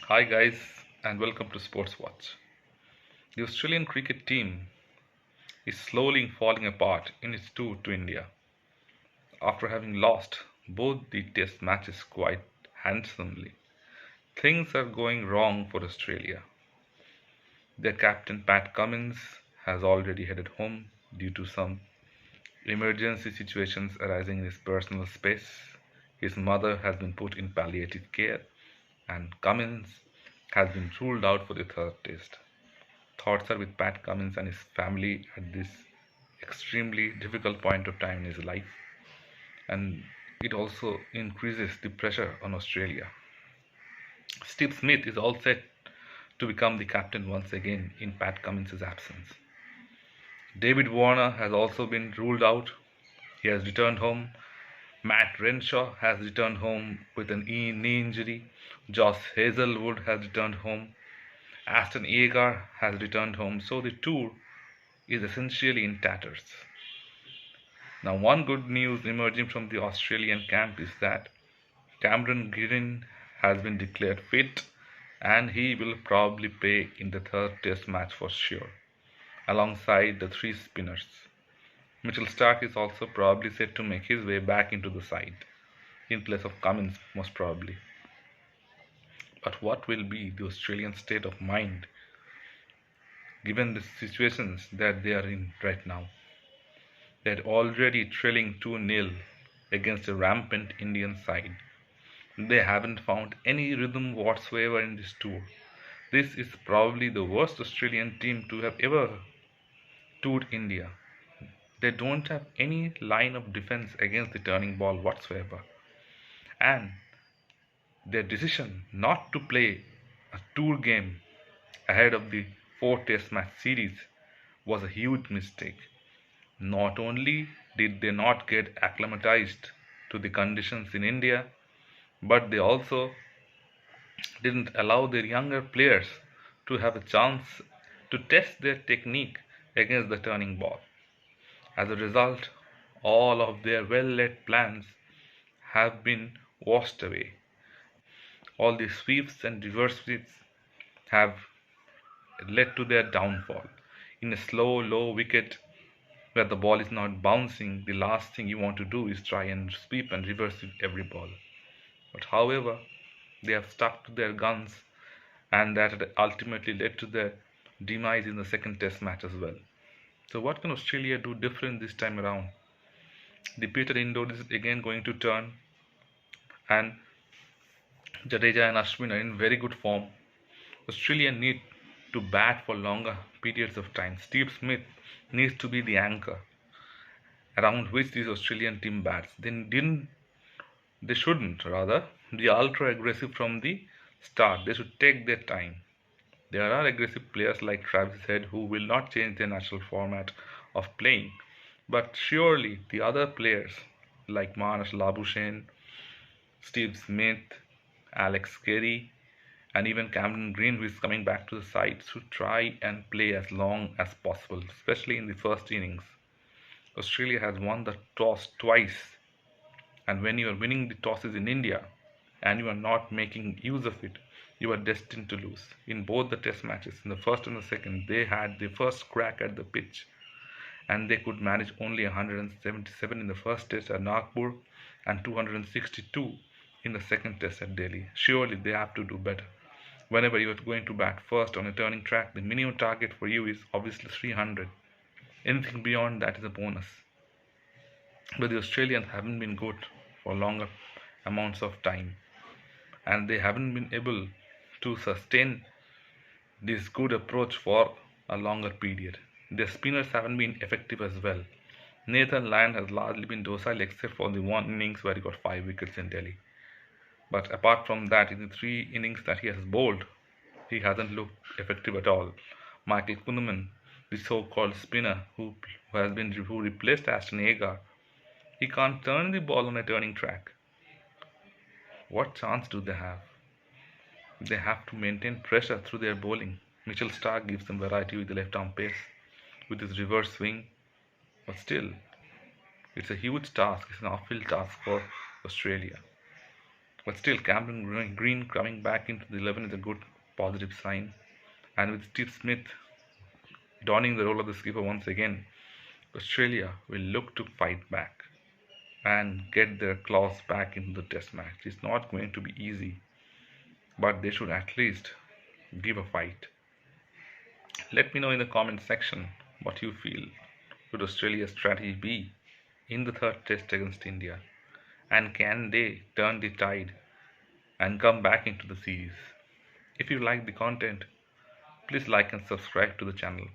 Hi guys, and welcome to Sports Watch. The Australian cricket team is slowly falling apart in its tour to India after having lost both the test matches quite handsomely. Things are going wrong for Australia. Their captain Pat Cummins has already headed home due to some emergency situations arising in his personal space. His mother has been put in palliative care, and Cummins has been ruled out for the third test. Thoughts are with Pat Cummins and his family at this extremely difficult point of time in his life, and it also increases the pressure on Australia. Steve Smith is all set to become the captain once again in Pat Cummins' absence. David Warner has also been ruled out. He has returned home. Matt Renshaw has returned home with an knee injury. Josh Hazelwood has returned home. Aston Agar has returned home. So the tour is essentially in tatters. Now, one good news emerging from the Australian camp is that Cameron Green has been declared fit and he will probably play in the third test match for sure, alongside the three spinners. Mitchell Starc is also probably set to make his way back into the side, in place of Cummins most probably. But what will be the Australian state of mind given the situations that they are in right now? They're already trailing 2-0 against a rampant Indian side. They haven't found any rhythm whatsoever in this tour. This is probably the worst Australian team to have ever toured India. They don't have any line of defense against the turning ball whatsoever. And their decision not to play a tour game ahead of the four test match series was a huge mistake. Not only did they not get acclimatized to the conditions in India, but they also didn't allow their younger players to have a chance to test their technique against the turning ball. As a result, all of their well laid plans have been washed away. All the sweeps and reverse sweeps have led to their downfall. In a slow, low wicket where the ball is not bouncing, the last thing you want to do is try and sweep and reverse sweep every ball. But however, they have stuck to their guns, and that had ultimately led to their demise in the second test match as well. So what can Australia do different this time around? The Peter indoor is again going to turn, and Jadeja and Ashwin are in very good form. Australia need to bat for longer periods of time. Steve Smith needs to be the anchor around which this Australian team bats. They shouldn't rather be ultra aggressive from the start. They should take their time. There are aggressive players like Travis Head who will not change their natural format of playing, but surely the other players like Marnus Labuschagne, Steve Smith, Alex Carey, and even Cameron Green, who is coming back to the side, should try and play as long as possible, especially in the first innings. Australia has won the toss twice, and when you are winning the tosses in India and you are not making use of it, you are destined to lose. In both the test matches, in the first and the second, they had the first crack at the pitch and they could manage only 177 in the first test at Nagpur and 262 in the second test at Delhi. Surely they have to do better. Whenever you are going to bat first on a turning track, the minimum target for you is obviously 300. Anything beyond that is a bonus. But the Australians haven't been good for longer amounts of time, and they haven't been able to sustain this good approach for a longer period. Their spinners haven't been effective as well. Nathan Lyon has largely been docile except for the one innings where he got 5 wickets in Delhi. But apart from that, in the 3 innings that he has bowled, he hasn't looked effective at all. Michael Kuhneman, the so-called spinner who replaced Aston Agar, he can't turn the ball on a turning track. What chance do they have? They have to maintain pressure through their bowling. Mitchell Starc gives them variety with the left arm pace, with his reverse swing, but still, it's a huge task. It's an uphill task for Australia. But still, Cameron Green coming back into the 11 is a good positive sign. And with Steve Smith donning the role of the skipper once again, Australia will look to fight back and get their claws back into the test match. It's not going to be easy, but they should at least give a fight. Let me know in the comment section what you feel. Would Australia's strategy be in the third test against India? And can they turn the tide and come back into the series? If you like the content, please like and subscribe to the channel.